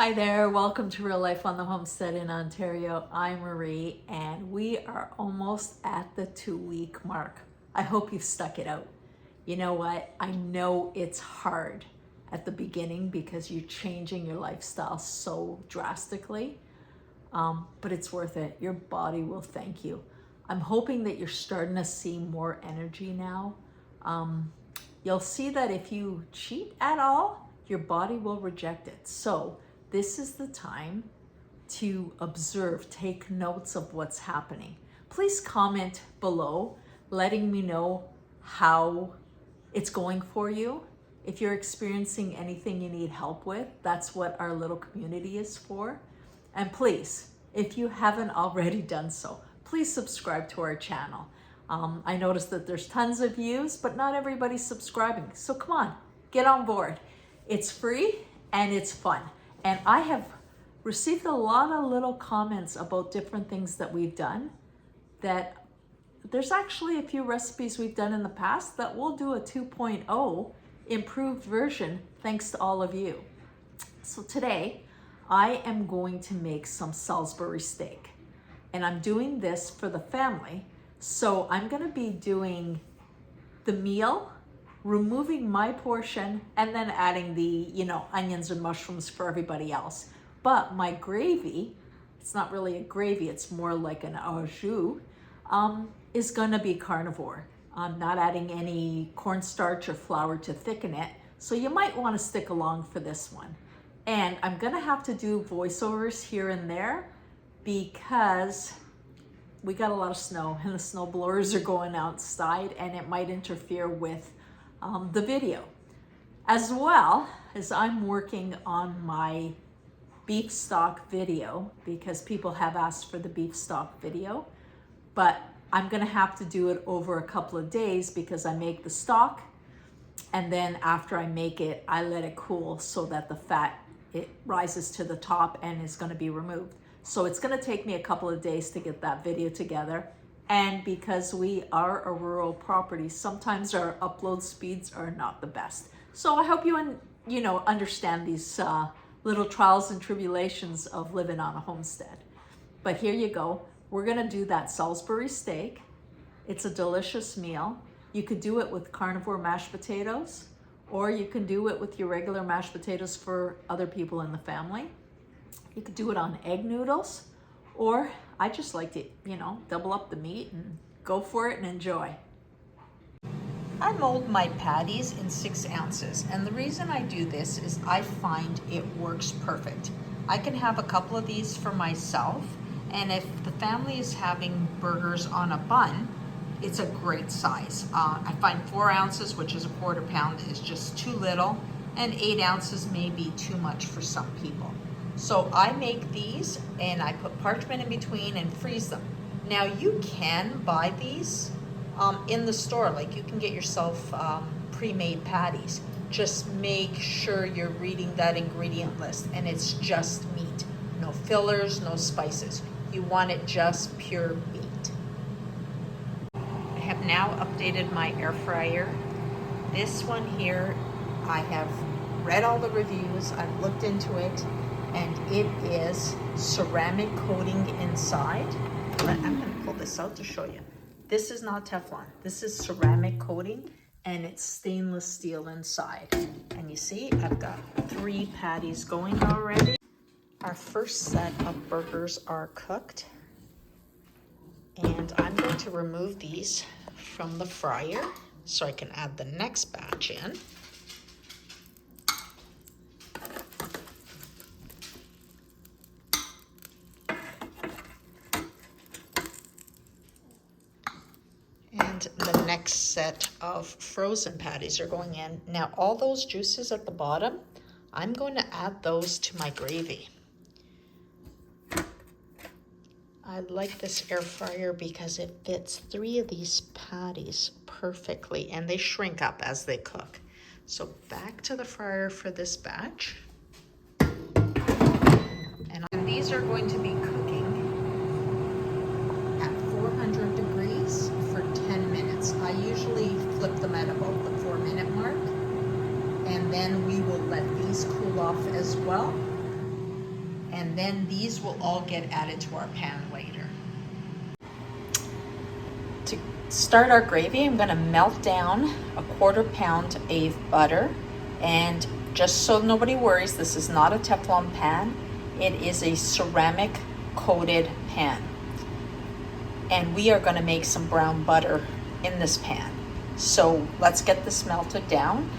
Hi there, welcome to Real Life on the Homestead in Ontario. I'm Marie and we are almost at the 2-week mark. I hope you've stuck it out. You know what? I know it's hard at the beginning because you're changing your lifestyle so drastically, but it's worth it. Your body will thank you. I'm hoping that you're starting to see more energy now. You'll see that if you cheat at all, your body will reject it. So this is the time to observe, take notes of what's happening. Please comment below, letting me know how it's going for you. If you're experiencing anything you need help with, that's what our little community is for. And please, if you haven't already done so, please subscribe to our channel. I noticed that there's tons of views, but not everybody's subscribing. So come on, get on board. It's free and it's fun. And I have received a lot of little comments about different things that we've done, that there's actually a few recipes we've done in the past that we'll do a 2.0 improved version thanks to all of you. So today I am going to make some Salisbury steak, and I'm doing this for the family. So I'm going to be doing the meal, removing my portion, and then adding the, onions and mushrooms for everybody else. But my gravy, it's not really a gravy, it's more like an au jus, is gonna be carnivore. I'm not adding any cornstarch or flour to thicken it, so you might wanna stick along for this one. And I'm gonna have to do voiceovers here and there because we got a lot of snow and the snow blowers are going outside and it might interfere with the video, as well as I'm working on my beef stock video because people have asked for the beef stock video, but I'm gonna have to do it over a couple of days because I make the stock and then after I make it, I let it cool so that the fat, it rises to the top and is gonna be removed. So it's gonna take me a couple of days to get that video together. And because we are a rural property, sometimes our upload speeds are not the best. So I hope you understand these little trials and tribulations of living on a homestead. But here you go. We're gonna do that Salisbury steak. It's a delicious meal. You could do it with carnivore mashed potatoes, or you can do it with your regular mashed potatoes for other people in the family. You could do it on egg noodles, or I just like to, double up the meat and go for it and enjoy. I mold my patties in 6 ounces, and the reason I do this is I find it works perfect. I can have a couple of these for myself, and if the family is having burgers on a bun, it's a great size. I find 4 ounces, which is a 1/4 pound, is just too little, and 8 ounces may be too much for some people. So I make these and I put parchment in between and freeze them. Now you can buy these in the store, like you can get yourself pre-made patties. Just make sure you're reading that ingredient list and it's just meat. No fillers, no spices. You want it just pure meat. I have now updated my air fryer. This one here, I have read all the reviews, I've looked into it, and it is ceramic coating inside. I'm gonna pull this out to show you. This is not Teflon. This is ceramic coating and it's stainless steel inside. And you see, I've got 3 patties going already. Our first set of burgers are cooked. And I'm going to remove these from the fryer so I can add the next batch in. The next set of frozen patties are going in. Now all those juices at the bottom, I'm going to add those to my gravy. I like this air fryer because it fits 3 of these patties perfectly and they shrink up as they cook. So back to the fryer for this batch. And these are going to be cooking at 400 degrees for 10 minutes. I usually flip them at about the 4-minute mark, and then we will let these cool off as well. And then these will all get added to our pan later. To start our gravy, I'm gonna melt down a 1/4 pound of butter. And just so nobody worries, this is not a Teflon pan. It is a ceramic coated pan. And we are gonna make some brown butter in this pan. So let's get this melted down.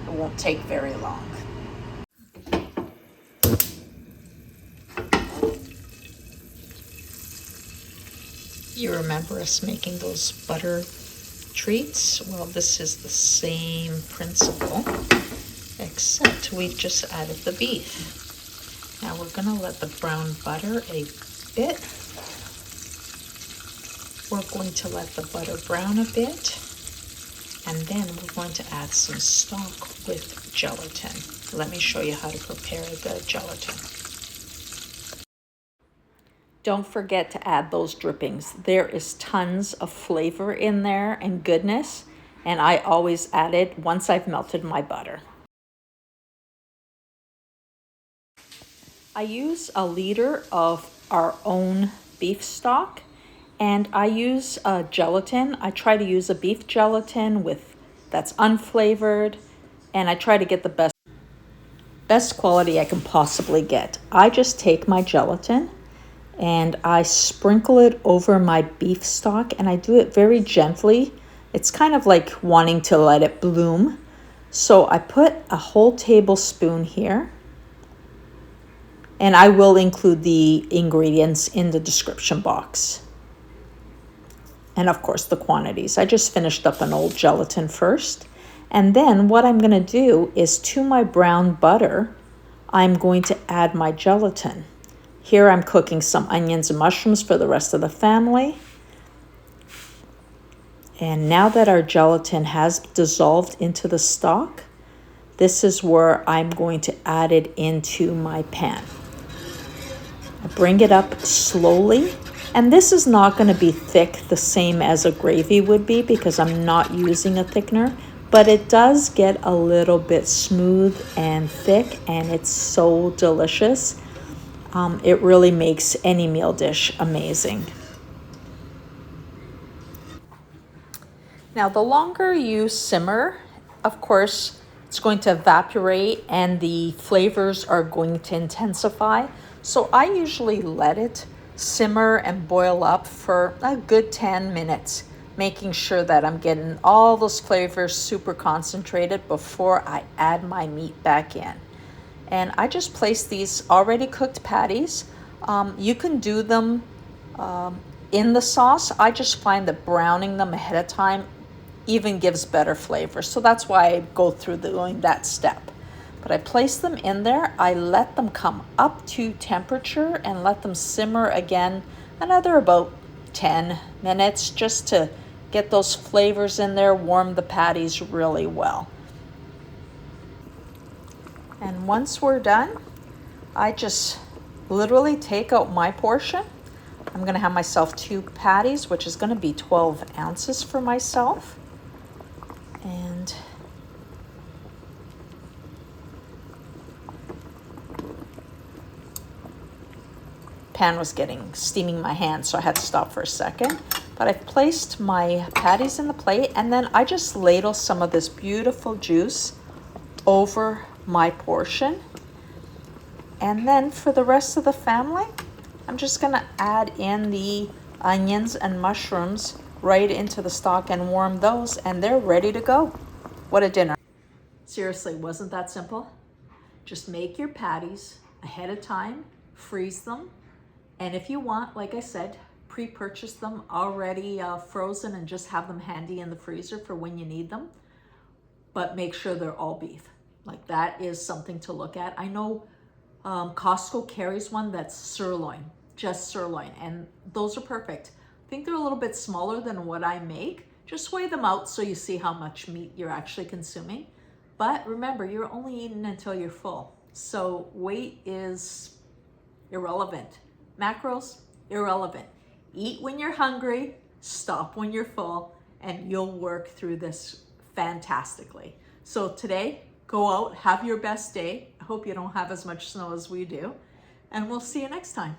It won't take very long. You remember us making those butter treats? Well, this is the same principle, except we've just added the beef. Now we're gonna let the brown butter a bit. We're going to let the butter brown a bit, and then we're going to add some stock with gelatin. Let me show you how to prepare the gelatin. Don't forget to add those drippings. There is tons of flavor in there and goodness, and I always add it once I've melted my butter. I use a liter of our own beef stock, and I use gelatin. I try to use a beef gelatin that's unflavored, and I try to get the best quality I can possibly get. I just take my gelatin and I sprinkle it over my beef stock, and I do it very gently. It's kind of like wanting to let it bloom. So I put a whole tablespoon here, and I will include the ingredients in the description box. And of course the quantities. I just finished up an old gelatin first. And then what I'm gonna do is to my brown butter, I'm going to add my gelatin. Here I'm cooking some onions and mushrooms for the rest of the family. And now that our gelatin has dissolved into the stock, this is where I'm going to add it into my pan. I bring it up slowly, and this is not going to be thick the same as a gravy would be because I'm not using a thickener, but it does get a little bit smooth and thick, and it's so delicious. It really makes any meal dish amazing. Now, the longer you simmer, of course, it's going to evaporate and the flavors are going to intensify. So I usually let it simmer and boil up for a good 10 minutes, making sure that I'm getting all those flavors super concentrated before I add my meat back in. And I just place these already cooked patties. You can do them in the sauce. I just find that browning them ahead of time even gives better flavor. So that's why I go through doing that step. But I place them in there. I let them come up to temperature and let them simmer again another about 10 minutes just to get those flavors in there, warm the patties really well. And once we're done, I just literally take out my portion. I'm gonna have myself 2 patties, which is gonna be 12 ounces for myself. And pan was steaming my hands, so I had to stop for a second. But I've placed my patties in the plate, and then I just ladle some of this beautiful juice over my portion. And then for the rest of the family, I'm just gonna add in the onions and mushrooms right into the stock and warm those, and they're ready to go. What a dinner. Seriously, wasn't that simple? Just make your patties ahead of time, freeze them, and if you want, like I said, pre-purchase them already frozen and just have them handy in the freezer for when you need them. But make sure they're all beef. Like, that is something to look at. I know Costco carries one that's sirloin, just sirloin, and those are perfect. I think they're a little bit smaller than what I make. Just weigh them out so you see how much meat you're actually consuming. But remember, you're only eating until you're full. So weight is irrelevant. Macros, irrelevant. Eat when you're hungry, stop when you're full, and you'll work through this fantastically. So today, go out, have your best day. I hope you don't have as much snow as we do. and we'll see you next time.